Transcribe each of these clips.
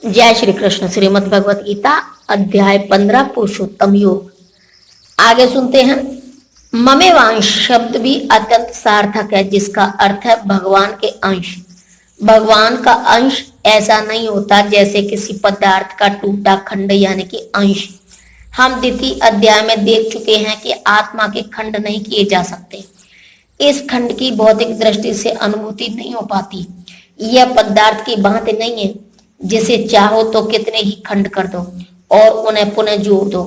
जय श्री कृष्ण। श्रीमद् भगवत गीता अध्याय 15 पुरुषोत्तम योग। आगे सुनते हैं। ममेवांश शब्द भी अत्यंत सार्थक है, जिसका अर्थ है भगवान के अंश। भगवान का अंश ऐसा नहीं होता जैसे किसी पदार्थ का टूटा खंड, यानी कि अंश। हम द्वितीय अध्याय में देख चुके हैं कि आत्मा के खंड नहीं किए जा सकते। इस खंड की भौतिक दृष्टि से अनुभूति नहीं हो पाती। यह पदार्थ की भांति नहीं है जिसे चाहो तो कितने ही खंड कर दो और उन्हें पुनः जोड़ दो।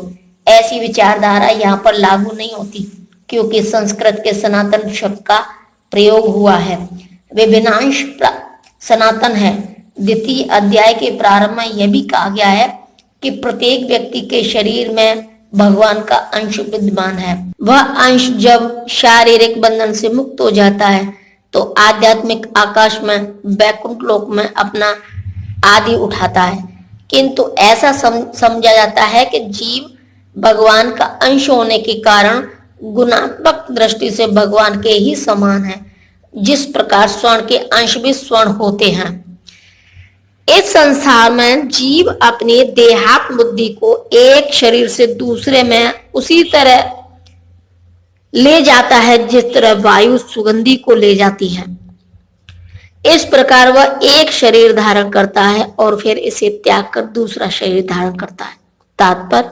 ऐसी विचारधारा यहाँ पर लागू नहीं होती, क्योंकि संस्कृत के सनातन शब्द का प्रयोग हुआ है। वे विनाश सनातन है। द्वितीय अध्याय के प्रारंभ में यह भी कहा गया है कि प्रत्येक व्यक्ति के शरीर में भगवान का अंश विद्यमान है। वह अंश जब शारीरिक बंधन से मुक्त हो जाता है तो आध्यात्मिक आकाश में, वैकुंठ लोक में अपना आदि उठाता है। किंतु ऐसा समझा जाता है कि जीव भगवान का अंश होने के कारण गुणात्मक दृष्टि से भगवान के ही समान है, जिस प्रकार स्वर्ण के अंश भी स्वर्ण होते हैं। इस संसार में जीव अपनी देहात्म बुद्धि को एक शरीर से दूसरे में उसी तरह ले जाता है जिस तरह वायु सुगंधी को ले जाती है। इस प्रकार वह एक शरीर धारण करता है और फिर इसे त्याग कर दूसरा शरीर धारण करता है। तात्पर्य,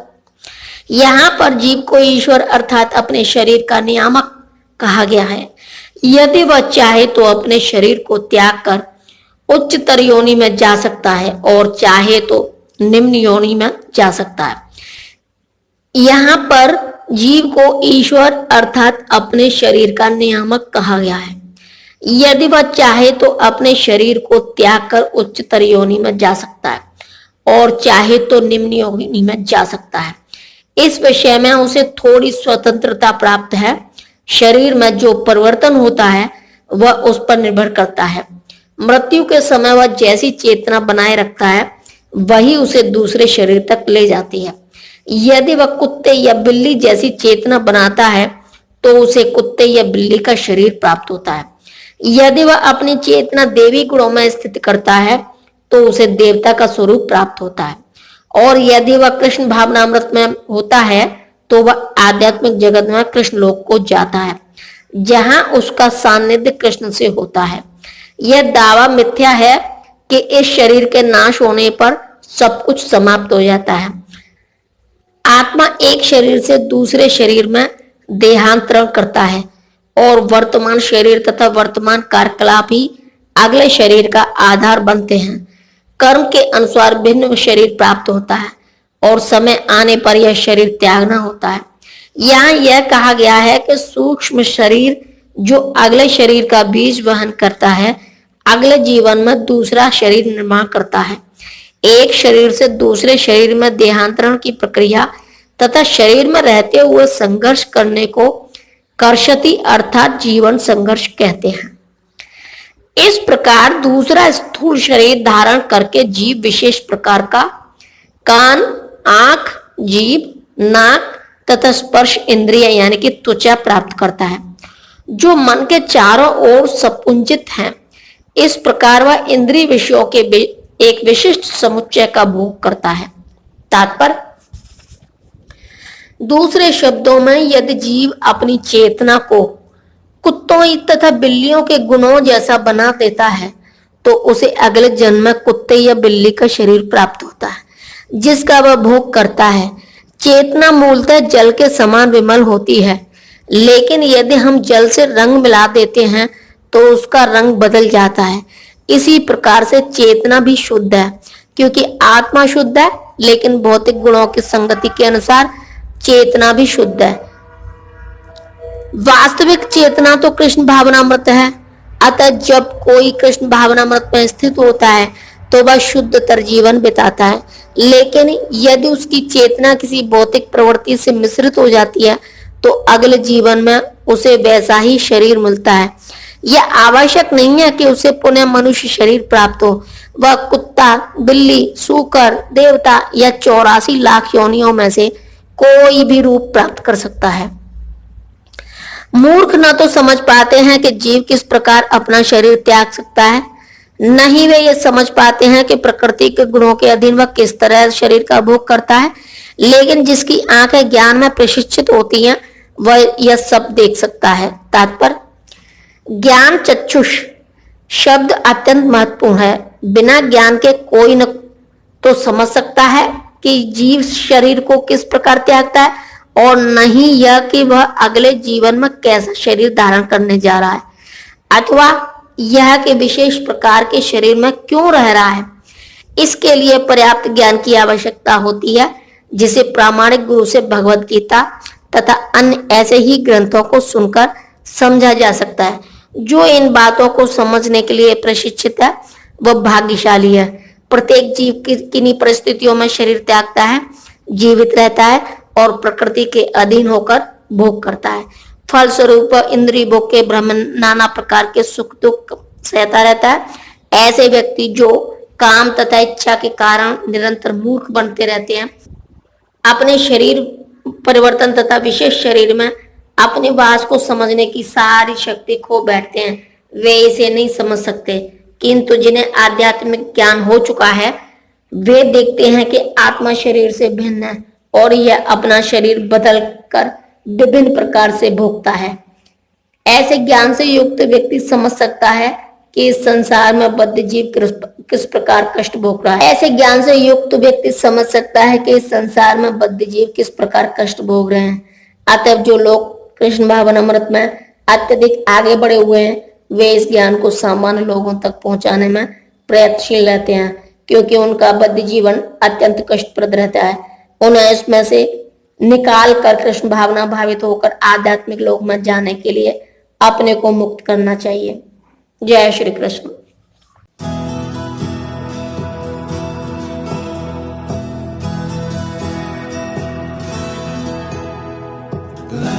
यहाँ पर जीव को ईश्वर अर्थात अपने शरीर का नियामक कहा गया है। यदि वह चाहे तो अपने शरीर को त्याग कर उच्चतर योनि में जा सकता है और चाहे तो निम्न योनि में जा सकता है। यहाँ पर जीव को ईश्वर अर्थात अपने शरीर का नियामक कहा गया है। यदि वह चाहे तो अपने शरीर को त्याग कर उच्चतर योनि में जा सकता है और चाहे तो निम्न योनि में जा सकता है। इस विषय में उसे थोड़ी स्वतंत्रता प्राप्त है। शरीर में जो परिवर्तन होता है वह उस पर निर्भर करता है। मृत्यु के समय वह जैसी चेतना बनाए रखता है वही उसे दूसरे शरीर तक ले जाती है। यदि वह कुत्ते या बिल्ली जैसी चेतना बनाता है तो उसे कुत्ते या बिल्ली का शरीर प्राप्त होता है। यदि वह अपनी चेतना देवी गुणों में स्थित करता है तो उसे देवता का स्वरूप प्राप्त होता है। और यदि वह कृष्ण भावनामृत में होता है तो वह आध्यात्मिक जगत में कृष्ण लोक को जाता है, जहां उसका सानिध्य कृष्ण से होता है। यह दावा मिथ्या है कि इस शरीर के नाश होने पर सब कुछ समाप्त हो जाता है। आत्मा एक शरीर से दूसरे शरीर में देहांतरण करता है और वर्तमान शरीर तथा वर्तमान कार्यकलाप ही अगले शरीर का आधार बनते हैं। कर्म के अनुसार भिन्न शरीर प्राप्त होता है और समय आने पर यह शरीर त्यागना होता है। यहाँ यह कहा गया है कि सूक्ष्म शरीर जो अगले शरीर का बीज वहन करता है, अगले जीवन में दूसरा शरीर निर्माण करता है। एक शरीर से दूसरे शरीर में देहांतरण की प्रक्रिया तथा शरीर में रहते हुए संघर्ष करने को कर्षति अर्थात जीवन संघर्ष कहते हैं। इस प्रकार दूसरा स्थूल शरीर धारण करके जीव विशेष प्रकार का कान, आंख, जीभ, नाक तथा स्पर्श इंद्रिय यानी कि त्वचा प्राप्त करता है, जो मन के चारों ओर सपुंजित हैं। इस प्रकार वह इंद्रिय विषयों के एक विशिष्ट समुच्चय का भोग करता है। तात्पर्य, दूसरे शब्दों में यदि जीव अपनी चेतना को कुत्तों तथा बिल्लियों के गुणों जैसा बना देता है तो उसे अगले जन्म में कुत्ते या बिल्ली का शरीर प्राप्त होता है, जिसका वह भोग करता है। चेतना मूलतः जल के समान विमल होती है, लेकिन यदि हम जल से रंग मिला देते हैं तो उसका रंग बदल जाता है। इसी प्रकार से चेतना भी शुद्ध है, क्योंकि आत्मा शुद्ध है, लेकिन भौतिक गुणों की संगति के अनुसार चेतना भी शुद्ध है। वास्तविक चेतना तो कृष्ण भावनामृत है। अतः जब कोई कृष्ण भावनामृत में स्थित होता है तो वह शुद्धतर जीवन बिताता है। लेकिन यदि उसकी चेतना किसी भौतिक प्रवृत्ति से मिश्रित हो जाती है तो अगले जीवन में उसे वैसा ही शरीर मिलता है। यह आवश्यक नहीं है कि उसे पुनः मनुष्य शरीर प्राप्त हो। वह कुत्ता, बिल्ली, सूकर, देवता या 84 लाख योनियों में से कोई भी रूप प्राप्त कर सकता है। मूर्ख न तो समझ पाते हैं कि जीव किस प्रकार अपना शरीर त्याग सकता है, नहीं वे ये समझ पाते हैं कि प्रकृति के गुणों के अधीन वह किस तरह शरीर का भोग करता है, लेकिन जिसकी आंखें ज्ञान में प्रशिक्षित होती हैं वह यह सब देख सकता है। तात्पर्य, ज्ञान चक्षुष शब्द अत्यंत महत्वपूर्ण है। बिना ज्ञान के कोई न तो समझ सकता है कि जीव शरीर को किस प्रकार त्यागता है, और नहीं यह कि वह अगले जीवन में कैसा शरीर धारण करने जा रहा है, अथवा यह कि विशेष प्रकार के शरीर में क्यों रह रहा है। इसके लिए पर्याप्त ज्ञान की आवश्यकता होती है, जिसे प्रामाणिक गुरु से भगवत गीता तथा अन्य ऐसे ही ग्रंथों को सुनकर समझा जा सकता है। जो इन बातों को समझने के लिए प्रशिक्षित है वह भाग्यशाली है। प्रत्येक जीव किन्हीं परिस्थितियों में शरीर त्यागता है, जीवित रहता है और प्रकृति के अधीन होकर भोग करता है। फलस्वरूप इंद्रिय भोग के भ्रम, नाना प्रकार के सुख दुख सहता रहता है। ऐसे व्यक्ति जो काम तथा इच्छा के कारण निरंतर मूर्ख बनते रहते हैं, अपने शरीर परिवर्तन तथा विशेष शरीर में अपने वास को समझने की सारी शक्ति खो बैठते हैं, वे इसे नहीं समझ सकते। किंतु जिन्हें आध्यात्मिक ज्ञान हो चुका है वे देखते हैं कि आत्मा शरीर से भिन्न है और यह अपना शरीर बदल कर विभिन्न प्रकार से भोगता है। ऐसे ज्ञान से युक्त व्यक्ति समझ सकता है कि इस संसार में बद्ध जीव किस प्रकार कष्ट भोग रहा है। ऐसे ज्ञान से युक्त व्यक्ति समझ सकता है कि इस संसार में बद्ध जीव किस प्रकार कष्ट भोग रहे हैं। अतः जो लोग कृष्ण भावनामृत में अत्यधिक आगे बढ़े हुए हैं वे इस ज्ञान को सामान्य लोगों तक पहुंचाने में प्रयत्नशील रहते हैं, क्योंकि उनका बद्ध जीवन अत्यंत कष्टप्रद रहता है। उन्हें इसमें से निकाल कर कृष्ण भावना भावित होकर आध्यात्मिक लोक में जाने के लिए अपने को मुक्त करना चाहिए। जय श्री कृष्ण। La